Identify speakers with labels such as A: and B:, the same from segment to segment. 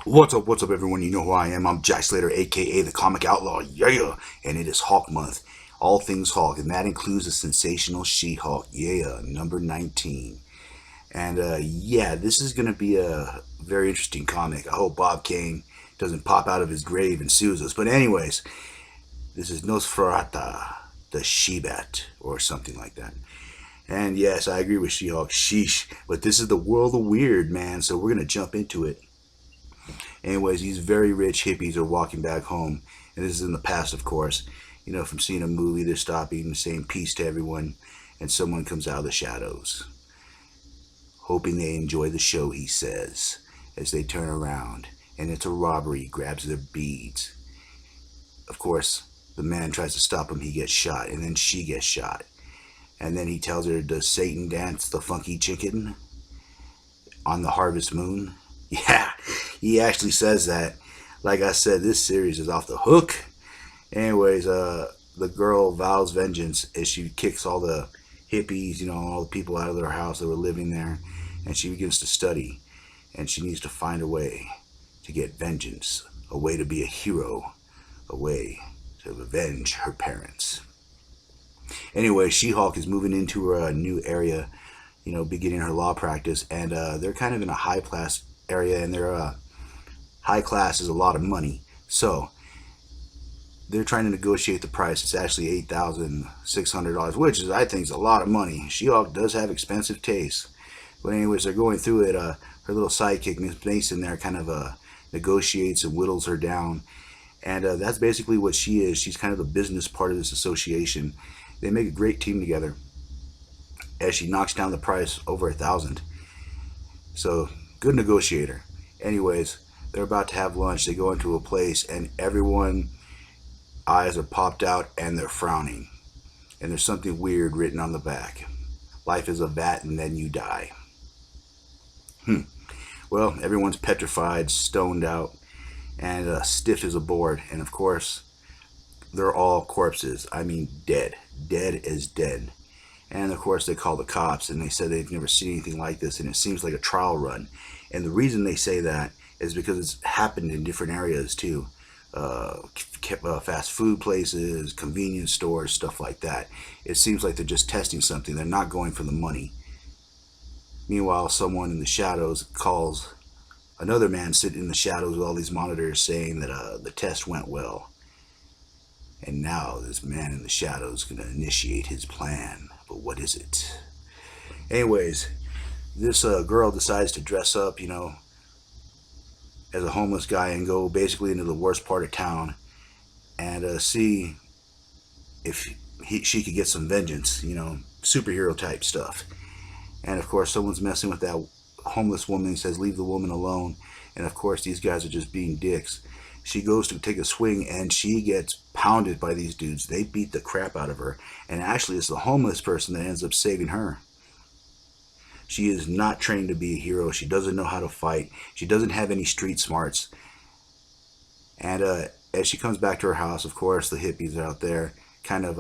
A: What's up, everyone? You know who I am. I'm Jack Slater, aka the Comic Outlaw. Yeah, and it is Hulk month. All things Hulk, and that includes the Sensational She Hulk. Yeah, number 19. And yeah, this is going to be a very interesting comic. I hope Bob Kane doesn't pop out of his grave and sues us. But, anyways, this is Nosferata, the She-Bat, or something like that. And yes, I agree with She Hulk. Sheesh. But this is the world of weird, man. So we're going to jump into it. Anyways, these very rich hippies are walking back home, and this is in the past, of course. You know, from seeing a movie, they're stopping, saying peace to everyone, and someone comes out of the shadows, hoping they enjoy the show, he says, as they turn around, and it's a robbery, grabs their beads. Of course, the man tries to stop him, he gets shot, and then she gets shot. And then he tells her, does Satan dance the funky chicken on the harvest moon? Yeah, he actually says that. Like I said, this series is off the hook. Anyways, the girl vows vengeance as she kicks all the hippies, you know, all the people out of their house that were living there, and she begins to study, and she needs to find a way to get vengeance, a way to be a hero, a way to avenge her parents. Anyway, She-Hulk is moving into a new area, you know, beginning her law practice, and they're kind of in a high class area, and their high class is a lot of money. So they're trying to negotiate the price. It's actually $8,600, which is, I think, is a lot of money. She-Hulk does have expensive taste. But anyways, they're going through it. Her little sidekick, Miss Mason, there kind of negotiates and whittles her down. And that's basically what she is. She's kind of the business part of this association. They make a great team together as she knocks down the price over 1,000. So, good negotiator. Anyways, they're about to have lunch. They go into a place, and everyone eyes are popped out, and they're frowning. And there's something weird written on the back. Life is a vat, and then you die. Well, everyone's petrified, stoned out, and stiff as a board. And of course, they're all corpses. I mean, dead. Dead as dead. And of course, they call the cops, and they said they've never seen anything like this, and it seems like a trial run. And the reason they say that is because it's happened in different areas too. Fast food places, convenience stores, stuff like that. It seems like they're just testing something. They're not going for the money. Meanwhile, someone in the shadows calls another man sitting in the shadows with all these monitors saying that the test went well. And now this man in the shadows is going to initiate his plan. But what is it? Anyways, this girl decides to dress up, you know, as a homeless guy and go basically into the worst part of town and see if she could get some vengeance, you know, superhero type stuff. And of course, someone's messing with that homeless woman and says, leave the woman alone. And of course, these guys are just being dicks. She goes to take a swing and she gets pounded by these dudes. They beat the crap out of her. And actually, it's the homeless person that ends up saving her. She is not trained to be a hero. She doesn't know how to fight. She doesn't have any street smarts. And as she comes back to her house, of course, the hippies are out there kind of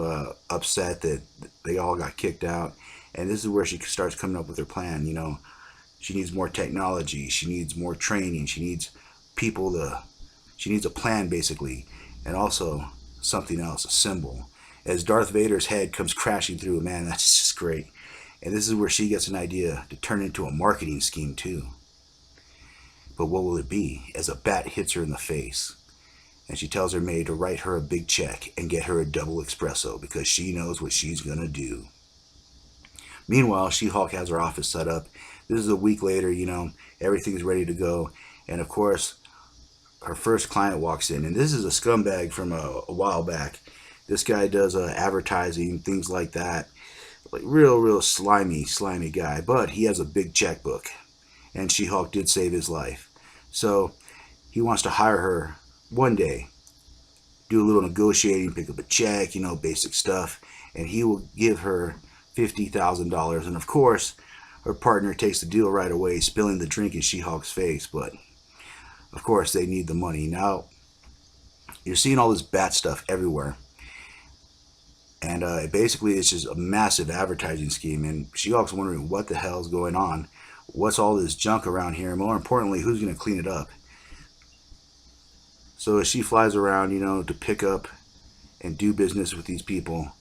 A: upset that they all got kicked out. And this is where she starts coming up with her plan. You know, she needs more technology. She needs more training. She needs people to... She needs a plan, basically. And also something else, a symbol. As Darth Vader's head comes crashing through, man, that's just great. And this is where she gets an idea to turn into a marketing scheme, too. But what will it be? As a bat hits her in the face. And she tells her maid to write her a big check and get her a double espresso because she knows what she's going to do. Meanwhile, She-Hulk has her office set up. This is a week later, you know, everything's ready to go. And of course, her first client walks in. And this is a scumbag from a while back. This guy does advertising, things like that. Like real slimy guy. But he has a big checkbook. And She-Hulk did save his life. So he wants to hire her one day. Do a little negotiating, pick up a check, you know, basic stuff. And he will give her $50,000. And of course, her partner takes the deal right away, spilling the drink in She-Hulk's face. But of course, they need the money. Now, you're seeing all this bat stuff everywhere. And basically, it's just a massive advertising scheme. And She-Hulk's wondering what the hell's going on. What's all this junk around here? And more importantly, who's going to clean it up? So as she flies around, to pick up and do business with these people,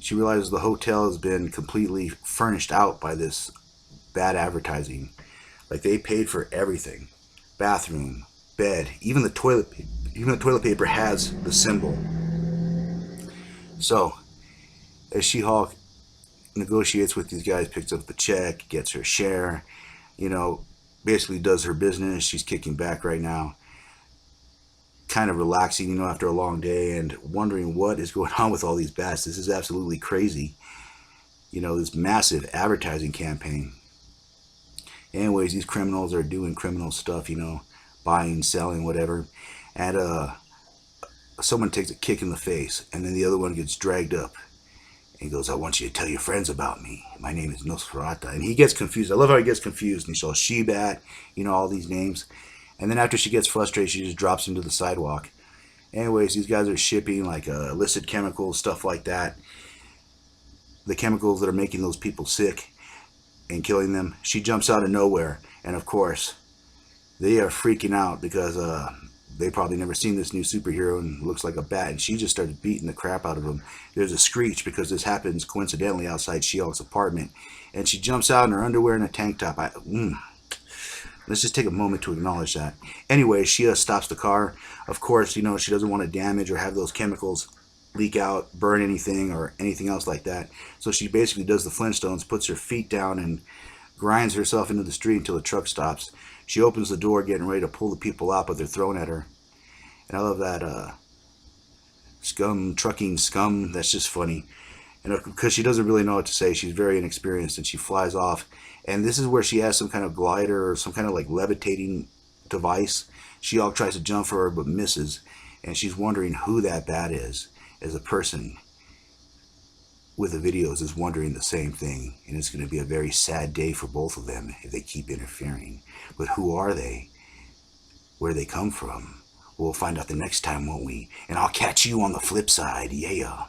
A: she realizes the hotel has been completely furnished out by this bad advertising. Like they paid for everything, bathroom, bed, even the toilet. Even the toilet paper has the symbol. So as She-Hulk negotiates with these guys, picks up the check, gets her share, you know, basically does her business. She's kicking back right now, kind of relaxing, after a long day and wondering what is going on with all these bats. This is absolutely crazy. This massive advertising campaign. Anyways, these criminals are doing criminal stuff, buying, selling, whatever. And someone takes a kick in the face, and then the other one gets dragged up. And he goes, I want you to tell your friends about me. My name is Nosferatu. And he gets confused. I love how he gets confused. And he saw She-Bat, all these names. And then after she gets frustrated, she just drops him to the sidewalk. Anyways, these guys are shipping like illicit chemicals, stuff like that. The chemicals that are making those people sick and killing them. She jumps out of nowhere. And of course, they are freaking out because they probably never seen this new superhero and looks like a bat. And she just started beating the crap out of him. There's a screech because this happens coincidentally outside She-Hulk's apartment. And she jumps out in her underwear and a tank top. Let's just take a moment to acknowledge that. Anyway, she stops the car. Of course, she doesn't want to damage or have those chemicals leak out, burn anything or anything else like that. So she basically does the Flintstones, puts her feet down and grinds herself into the street until the truck stops. She opens the door getting ready to pull the people out, but they're thrown at her. And I love that trucking scum. That's just funny. And because she doesn't really know what to say, she's very inexperienced, and she flies off. And this is where she has some kind of glider or some kind of like levitating device. She-Hulk tries to jump for her but misses, and she's wondering who that bat is. As a person with the videos is wondering the same thing, and it's going to be a very sad day for both of them if they keep interfering. But who are they? Where they come from? We'll find out the next time, won't we? And I'll catch you on the flip side. Yeah.